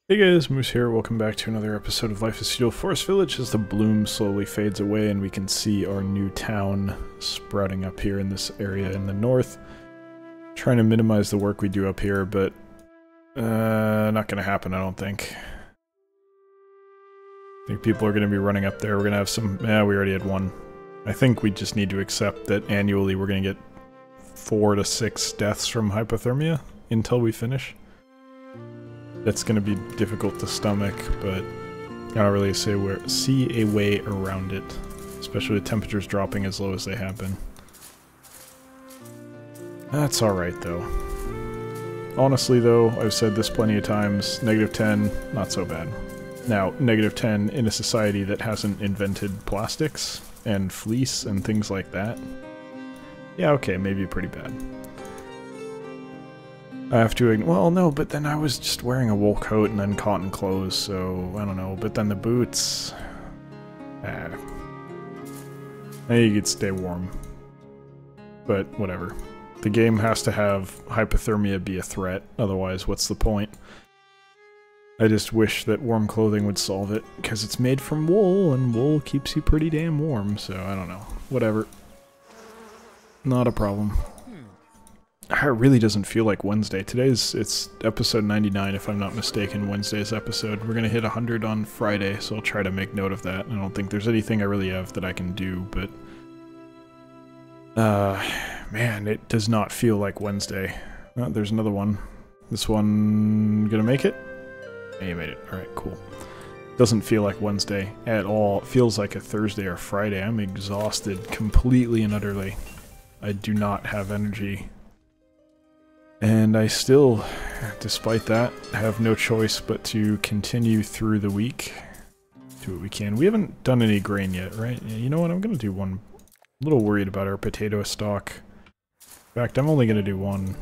Hey guys, Moose here. Welcome back to another episode of Life is Feudal Forest Village as the bloom slowly fades away and we can see our new town sprouting up here in this area in the north. Trying to minimize the work we do up here, but not gonna happen, I don't think. I think people are gonna be running up there. We're gonna have some... we already had one. I think we just need to accept that annually we're gonna get 4 to 6 deaths from hypothermia until we finish. That's going to be difficult to stomach, but I don't really see a way around it, especially with temperatures dropping as low as they have been. That's alright though. Honestly though, I've said this plenty of times, -10, not so bad. Now, -10 in a society that hasn't invented plastics and fleece and things like that, yeah, okay, maybe pretty bad. I have to, well, no, but then I was just wearing a wool coat and then cotton clothes, so I don't know. But then the boots, you could stay warm. But whatever. The game has to have hypothermia be a threat, otherwise what's the point? I just wish that warm clothing would solve it, because it's made from wool, and wool keeps you pretty damn warm, so I don't know. Whatever. Not a problem. It really doesn't feel like Wednesday. It's episode 99, if I'm not mistaken, Wednesday's episode. We're gonna hit 100 on Friday, so I'll try to make note of that. I don't think there's anything I really have that I can do, but... man, it does not feel like Wednesday. Oh, there's another one. This one gonna make it? Yeah, you made it. Alright, cool. Doesn't feel like Wednesday at all. It feels like a Thursday or Friday. I'm exhausted completely and utterly. I do not have energy. And I still, despite that, have no choice but to continue through the week. Do what we can. We haven't done any grain yet, right? You know what? I'm going to do one. I'm a little worried about our potato stock. In fact, I'm only going to do one.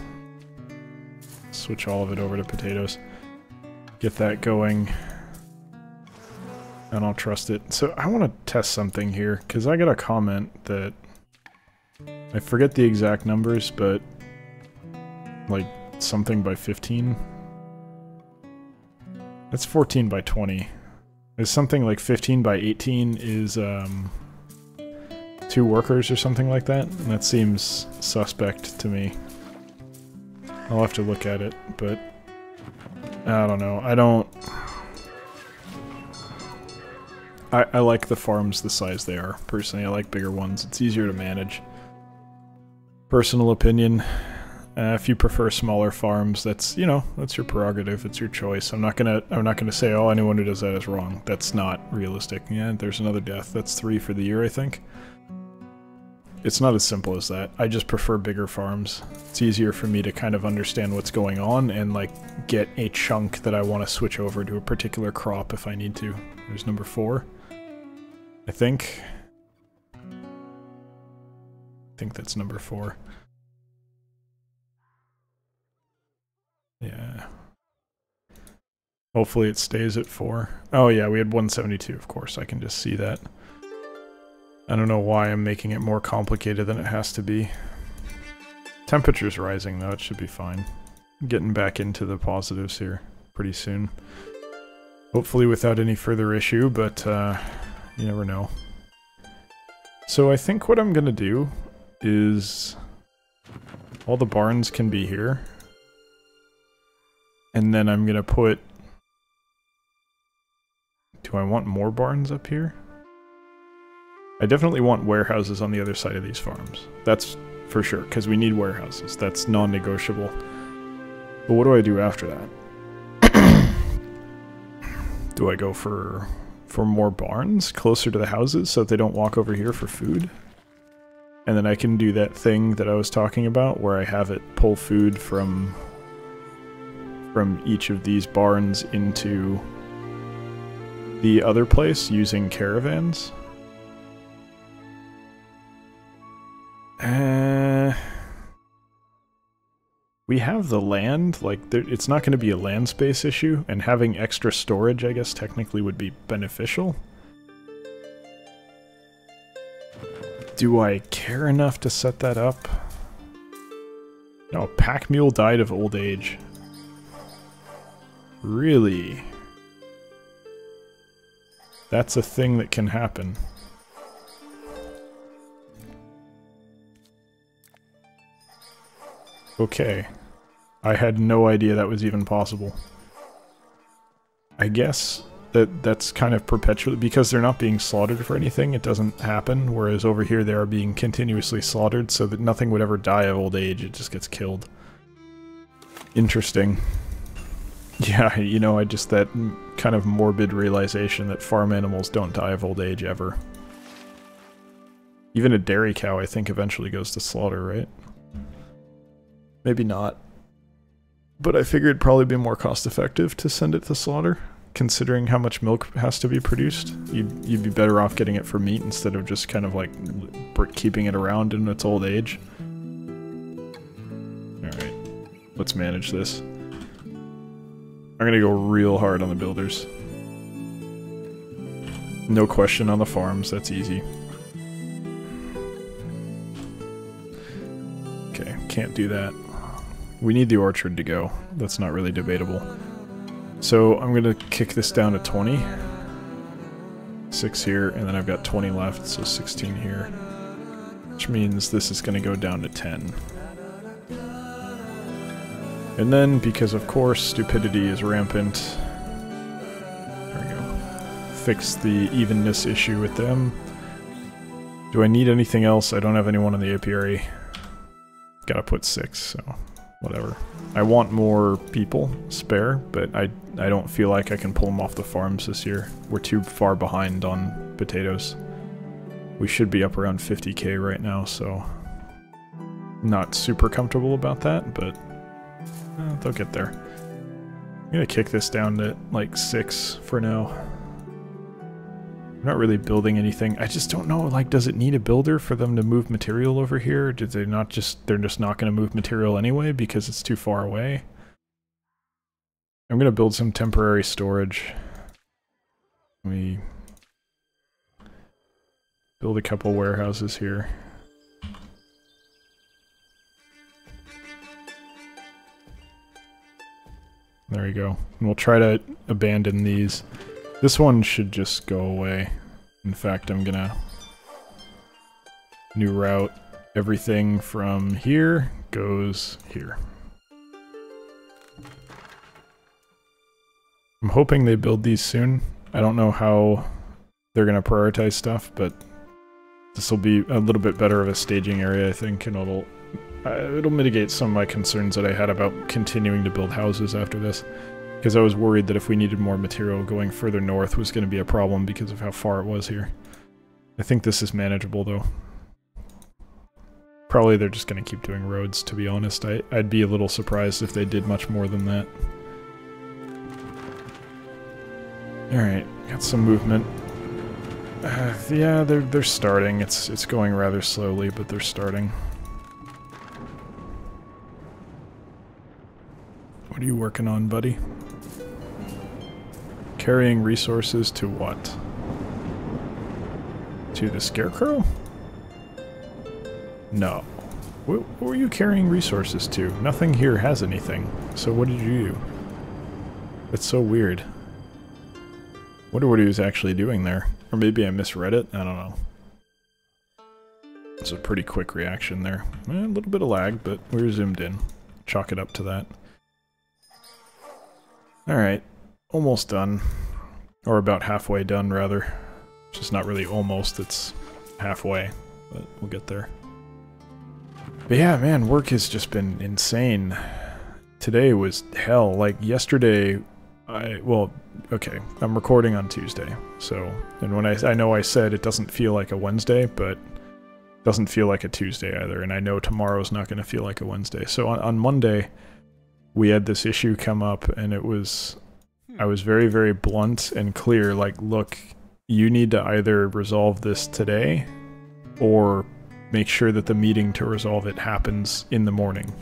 Switch all of it over to potatoes. Get that going. And I'll trust it. So I want to test something here, because I got a comment that... I forget the exact numbers, but... like something by 15. That's 14 by 20. There's something like 15 by 18 is 2 workers or something like that. And that seems suspect to me. I'll have to look at it, but I don't know. I like the farms the size they are. Personally, I like bigger ones. It's easier to manage. Personal opinion. If you prefer smaller farms, that's, you know, that's your prerogative, it's your choice. I'm not gonna say, oh, anyone who does that is wrong. That's not realistic. Yeah, there's another death. That's 3 for the year, I think. It's not as simple as that. I just prefer bigger farms. It's easier for me to kind of understand what's going on and, like, get a chunk that I want to switch over to a particular crop if I need to. There's number 4. I think that's number 4. Yeah. Hopefully it stays at 4. Oh yeah, we had 172, of course. I can just see that. I don't know why I'm making it more complicated than it has to be. Temperature's rising though, it should be fine. Getting back into the positives here pretty soon. Hopefully without any further issue, but you never know. So I think what I'm gonna do is... all the barns can be here. And then I'm gonna put... do I want more barns up here? I definitely want warehouses on the other side of these farms. That's for sure, because we need warehouses. That's non-negotiable. But what do I do after that? Do I go for more barns closer to the houses so that they don't walk over here for food? And then I can do that thing that I was talking about where I have it pull food from each of these barns into the other place using caravans. We have the land, like, it's not going to be a land space issue, and having extra storage, I guess, technically would be beneficial. Do I care enough to set that up? No, pack mule died of old age. Really? That's a thing that can happen. Okay. I had no idea that was even possible. I guess that's kind of perpetually, because they're not being slaughtered for anything, it doesn't happen, whereas over here they are being continuously slaughtered so that nothing would ever die of old age, it just gets killed. Interesting. Yeah, you know, I just, that kind of morbid realization that farm animals don't die of old age ever. Even a dairy cow, I think, eventually goes to slaughter, right? Maybe not. But I figured it'd probably be more cost-effective to send it to slaughter, considering how much milk has to be produced. You'd be better off getting it for meat instead of just kind of like keeping it around in its old age. Alright, let's manage this. I'm gonna go real hard on the builders. No question on the farms, that's easy. Okay, can't do that. We need the orchard to go. That's not really debatable. So I'm gonna kick this down to 20. 6 here, and then I've got 20 left, so 16 here. Which means this is gonna go down to 10. And then, because of course stupidity is rampant, there we go. Fix the evenness issue with them. Do I need anything else? I don't have anyone in the apiary. Gotta put 6, so whatever. I want more people spare, but I don't feel like I can pull them off the farms this year. We're too far behind on potatoes. We should be up around 50k right now, so not super comfortable about that, but they'll get there. I'm gonna kick this down to like 6 for now. I'm not really building anything. I just don't know, like, does it need a builder for them to move material over here? Did they not just, they're just not gonna move material anyway because it's too far away? I'm gonna build some temporary storage. We build a couple warehouses here. There you go. And we'll try to abandon these. This one should just go away. In fact, I'm gonna new route. Everything from here goes here. I'm hoping they build these soon. I don't know how they're gonna prioritize stuff, but this will be a little bit better of a staging area, I think, and it'll mitigate some of my concerns that I had about continuing to build houses after this. Because I was worried that if we needed more material, going further north was going to be a problem because of how far it was here. I think this is manageable, though. Probably they're just going to keep doing roads, to be honest. I'd be a little surprised if they did much more than that. Alright, got some movement. Yeah, they're starting. It's going rather slowly, but they're starting. What are you working on, buddy? Carrying resources to what? To the scarecrow? No. What were you carrying resources to? Nothing here has anything. So what did you do? That's so weird. Wonder what he was actually doing there. Or maybe I misread it? I don't know. It's a pretty quick reaction there. A little bit of lag, but we're zoomed in. Chalk it up to that. Alright, almost done. Or about halfway done, rather. It's just not really almost, it's halfway. But we'll get there. But yeah, man, work has just been insane. Today was hell. Like, yesterday, well, okay, I'm recording on Tuesday. So, and when I know I said it doesn't feel like a Wednesday, but it doesn't feel like a Tuesday either. And I know tomorrow's not going to feel like a Wednesday. So on Monday, we had this issue come up, and it was, I was very, very blunt and clear, like, look, you need to either resolve this today, or make sure that the meeting to resolve it happens in the morning.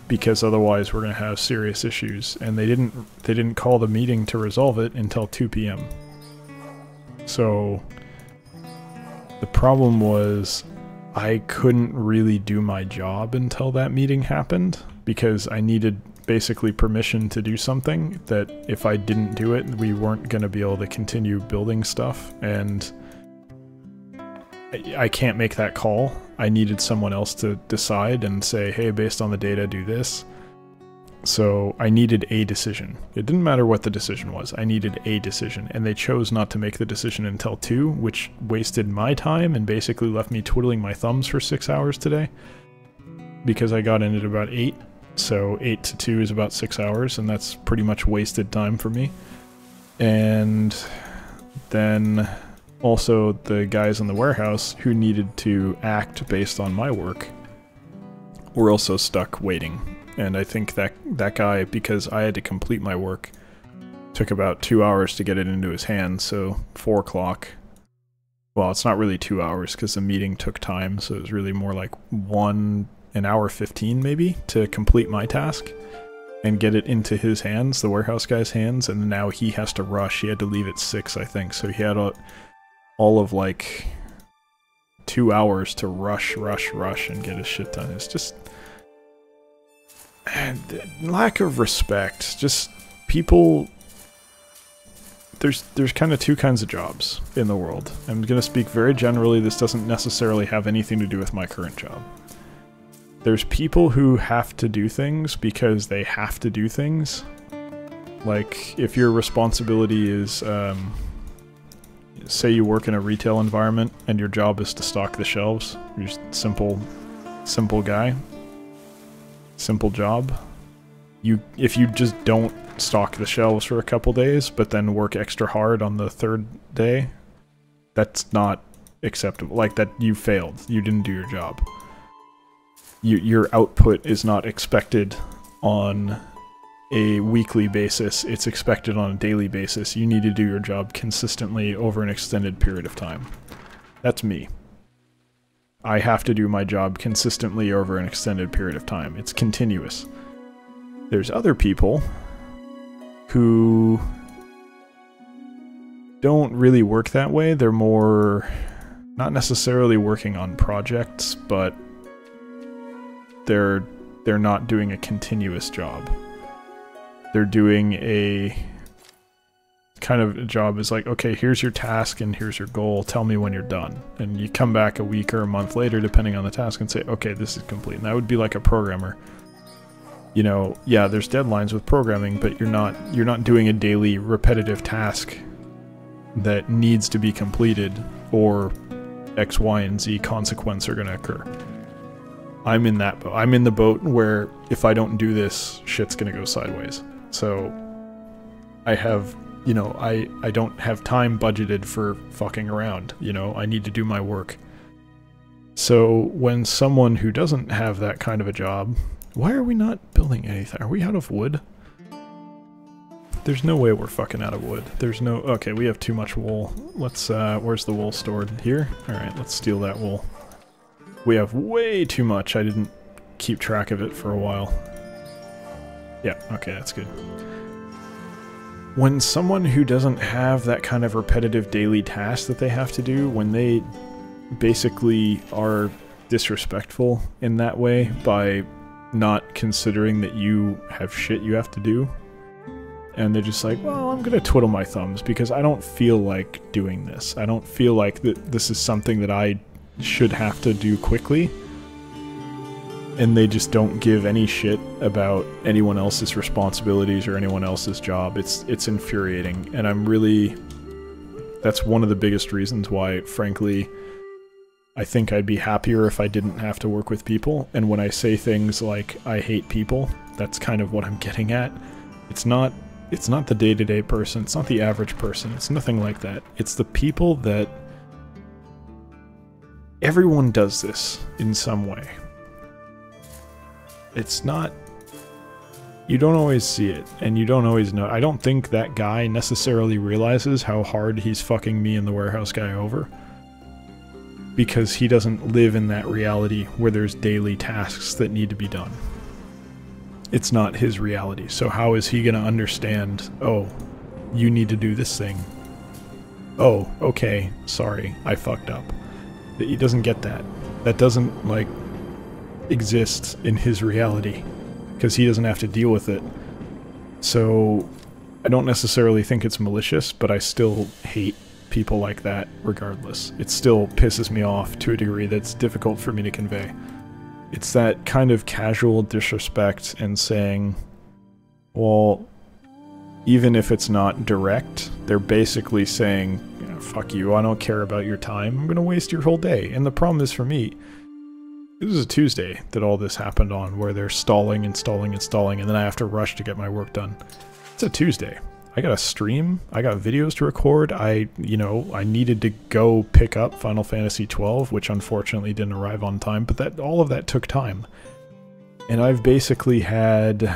Because otherwise we're going to have serious issues, and they didn't call the meeting to resolve it until 2 p.m. So, the problem was, I couldn't really do my job until that meeting happened, because I needed basically permission to do something that if I didn't do it, we weren't going to be able to continue building stuff, and I can't make that call. I needed someone else to decide and say, hey, based on the data, do this. So I needed a decision. It didn't matter what the decision was. I needed a decision, and they chose not to make the decision until 2, which wasted my time and basically left me twiddling my thumbs for 6 hours today, because I got in at about 8. So 8 to 2 is about 6 hours, and that's pretty much wasted time for me. And then also the guys in the warehouse who needed to act based on my work were also stuck waiting. And I think that guy, because I had to complete my work, took about 2 hours to get it into his hands, so 4 o'clock. Well, it's not really 2 hours because the meeting took time, so it was really more like 1 hour 15 maybe to complete my task and get it into his hands, the warehouse guy's hands, and now he has to rush. He had to leave at 6, I think, so he had all of like 2 hours to rush and get his shit done. It's just lack of respect. Just people. There's kind of 2 kinds of jobs in the world. I'm gonna speak very generally. This doesn't necessarily have anything to do with my current job. There's people who have to do things because they have to do things. Like, if your responsibility is, say you work in a retail environment and your job is to stock the shelves. You're just simple guy. Simple job. If you just don't stock the shelves for a couple days, but then work extra hard on the 3rd day, that's not acceptable. Like, that you failed. You didn't do your job. Your output is not expected on a weekly basis, it's expected on a daily basis. You need to do your job consistently over an extended period of time. That's me. I have to do my job consistently over an extended period of time. It's continuous. There's other people who don't really work that way. They're more not necessarily working on projects, but they're not doing a continuous job. They're doing a kind of a job is like, okay, here's your task and here's your goal, tell me when you're done. And you come back a week or a month later, depending on the task, and say, okay, this is complete. And that would be like a programmer. You know, yeah, there's deadlines with programming, but you're not doing a daily repetitive task that needs to be completed, or X, Y, and Z consequence are going to occur. I'm in that boat. I'm in the boat where if I don't do this, shit's going to go sideways. So I have, you know, I don't have time budgeted for fucking around, you know, I need to do my work. So when someone who doesn't have that kind of a job, why are we not building anything? Are we out of wood? There's no way we're fucking out of wood. There's no, okay, we have too much wool. Let's, where's the wool stored? Here? Alright, let's steal that wool. We have way too much. I didn't keep track of it for a while. Yeah, okay, that's good. When someone who doesn't have that kind of repetitive daily task that they have to do, when they basically are disrespectful in that way by not considering that you have shit you have to do, and they're just like, well, I'm gonna twiddle my thumbs because I don't feel like doing this. I don't feel like this is something that I should have to do quickly, and they just don't give any shit about anyone else's responsibilities or anyone else's job. It's infuriating, and I'm really, that's one of the biggest reasons why, frankly, I think I'd be happier if I didn't have to work with people. And when I say things like I hate people, that's kind of what I'm getting at. It's not the day-to-day person, it's not the average person, it's nothing like that. It's the people that everyone does this in some way. It's not, you don't always see it, and you don't always know. I don't think that guy necessarily realizes how hard he's fucking me and the warehouse guy over, because he doesn't live in that reality where there's daily tasks that need to be done. It's not his reality, so how is he gonna understand, oh, you need to do this thing. Oh, okay, sorry, I fucked up. He doesn't get that. That doesn't, like, exist in his reality. because he doesn't have to deal with it. So I don't necessarily think it's malicious, but I still hate people like that regardless. It still pisses me off to a degree that's difficult for me to convey. It's that kind of casual disrespect and saying, well, even if it's not direct, they're basically saying, you know, fuck you, I don't care about your time, I'm gonna waste your whole day. And the problem is for me, it was a Tuesday that all this happened on, where they're stalling and stalling and stalling, and then I have to rush to get my work done. It's a Tuesday. I got a stream, I got videos to record, I needed to go pick up Final Fantasy XII, which unfortunately didn't arrive on time, but all of that took time. And I've basically had,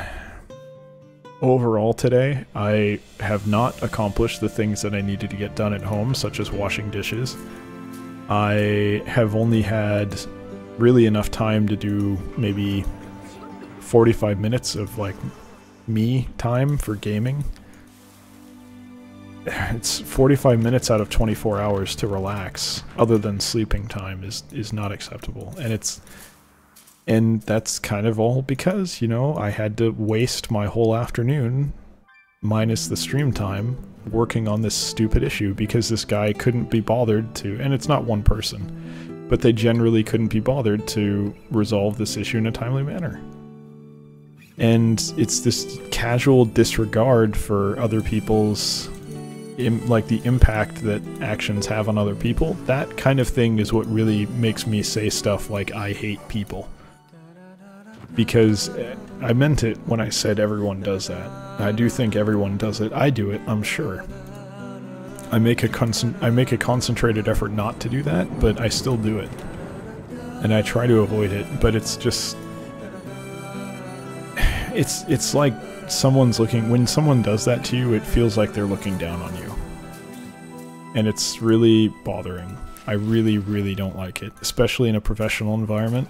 overall today, I have not accomplished the things that I needed to get done at home, such as washing dishes. I have only had really enough time to do maybe 45 minutes of, like, me time for gaming. It's 45 minutes out of 24 hours to relax, other than sleeping time, is not acceptable. And that's kind of all because, you know, I had to waste my whole afternoon, minus the stream time, working on this stupid issue because this guy couldn't be bothered to, and it's not one person, but they generally couldn't be bothered to resolve this issue in a timely manner. And it's this casual disregard for other people's, like, the impact that actions have on other people. That kind of thing is what really makes me say stuff like, I hate people. Because I meant it when I said everyone does that. I do think everyone does it. I do it, I'm sure. I make a concentrated effort not to do that, but I still do it. And I try to avoid it, but it's just... It's like someone's looking... When someone does that to you, it feels like they're looking down on you. And it's really bothering. I really, really don't like it, especially in a professional environment.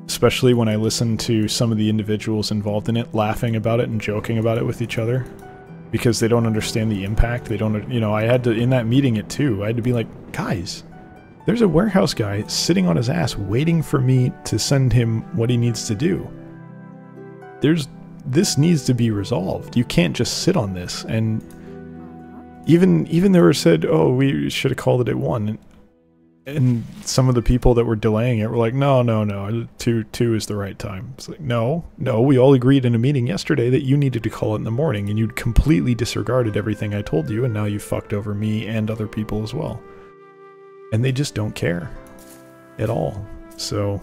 Especially when I listen to some of the individuals involved in it laughing about it and joking about it with each other. Because they don't understand the impact. They don't, you know, I had to, in that meeting at 2, I had to be like, guys, there's a warehouse guy sitting on his ass waiting for me to send him what he needs to do. This needs to be resolved. You can't just sit on this. And even they were said, oh, we should have called it at 1. And some of the people that were delaying it were like, no, 2 is the right time. It's like, no, we all agreed in a meeting yesterday that you needed to call it in the morning, and you'd completely disregarded everything I told you, and now you fucked over me and other people as well. And they just don't care at all. So,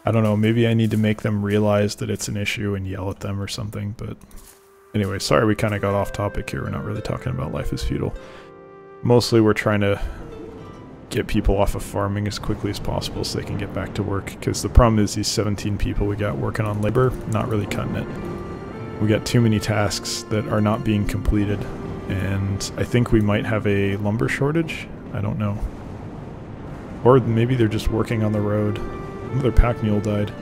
I don't know, maybe I need to make them realize that it's an issue and yell at them or something, but anyway, sorry we kind of got off topic here. We're not really talking about Life is Feudal. Mostly we're trying to get people off of farming as quickly as possible so they can get back to work, because the problem is these 17 people we got working on labor, not really cutting it. We got too many tasks that are not being completed, and I think we might have a lumber shortage. I don't know. Or maybe they're just working on the road. Another pack mule died.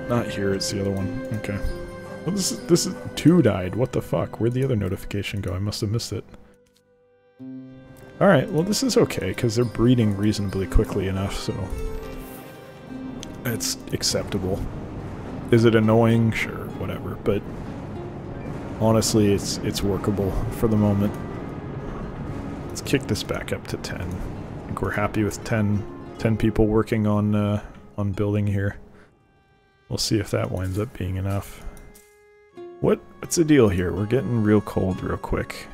Not here, it's the other one. Okay. Well, this is 2 died. What the fuck? Where'd the other notification go? I must have missed it. Alright, well this is okay, because they're breeding reasonably quickly enough, so it's acceptable. Is it annoying? Sure, whatever, but honestly it's workable for the moment. Let's kick this back up to 10. I think we're happy with 10 people working on building here. We'll see if that winds up being enough. What's the deal here? We're getting real cold real quick.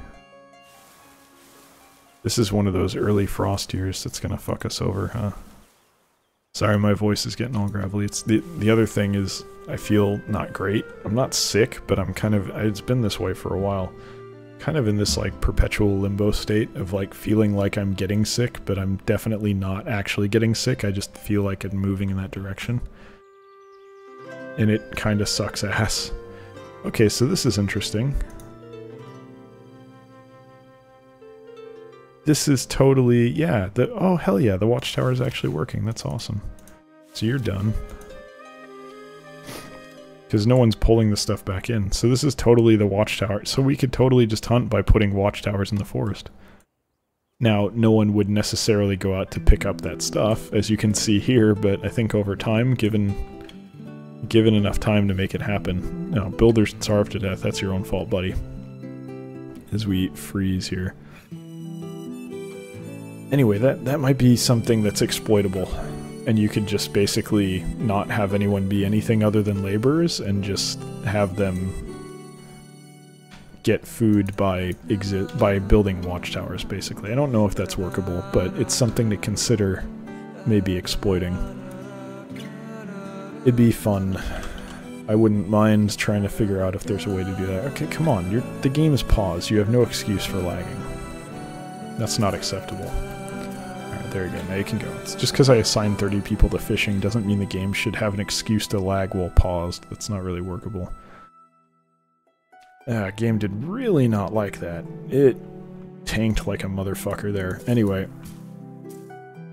This is one of those early frost years that's gonna fuck us over, huh? Sorry, my voice is getting all gravelly. It's the other thing is I feel not great. I'm not sick, but I'm kind of, it's been this way for a while. Kind of in this like perpetual limbo state of like feeling like I'm getting sick, but I'm definitely not actually getting sick. I just feel like I'm moving in that direction. And it kind of sucks ass. Okay, so this is interesting. This is totally, yeah, oh hell yeah, the watchtower is actually working. That's awesome. So you're done. Because no one's pulling the stuff back in. So this is totally the watchtower. So we could totally just hunt by putting watchtowers in the forest. Now, no one would necessarily go out to pick up that stuff, as you can see here, but I think over time, given given enough time to make it happen. No, builders starve to death. That's your own fault, buddy. As we freeze here. Anyway, that might be something that's exploitable. And you could just basically not have anyone be anything other than laborers and just have them get food by building watchtowers, basically. I don't know if that's workable, but it's something to consider maybe exploiting. It'd be fun. I wouldn't mind trying to figure out if there's a way to do that. Okay, come on. The game is paused. You have no excuse for lagging. That's not acceptable. Alright, there you go. Now you can go. It's just because I assigned 30 people to fishing doesn't mean the game should have an excuse to lag while paused. That's not really workable. Game did really not like that. It tanked like a motherfucker there. Anyway.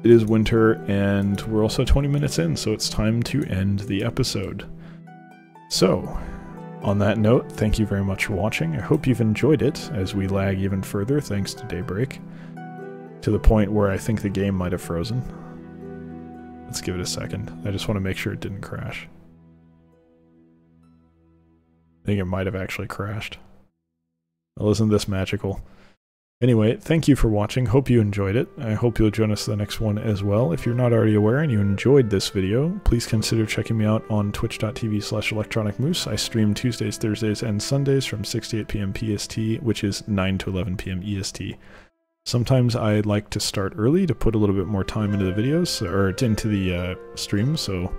It is winter, and we're also 20 minutes in, so it's time to end the episode. So, on that note, thank you very much for watching. I hope you've enjoyed it, as we lag even further thanks to Daybreak. To the point where I think the game might have frozen. Let's give it a second. I just want to make sure it didn't crash. I think it might have actually crashed. Well, isn't this magical? Anyway, thank you for watching. Hope you enjoyed it. I hope you'll join us for the next one as well. If you're not already aware and you enjoyed this video, please consider checking me out on twitch.tv/electronicmoose. I stream Tuesdays, Thursdays, and Sundays from 6 to 8 p.m. PST, which is 9 to 11 p.m. EST. Sometimes I like to start early to put a little bit more time into the videos, or into the stream, so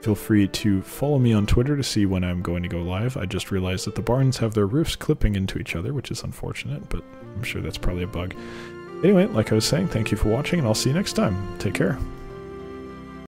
feel free to follow me on Twitter to see when I'm going to go live. I just realized that the barns have their roofs clipping into each other, which is unfortunate, but I'm sure that's probably a bug. Anyway, like I was saying, thank you for watching, and I'll see you next time. Take care.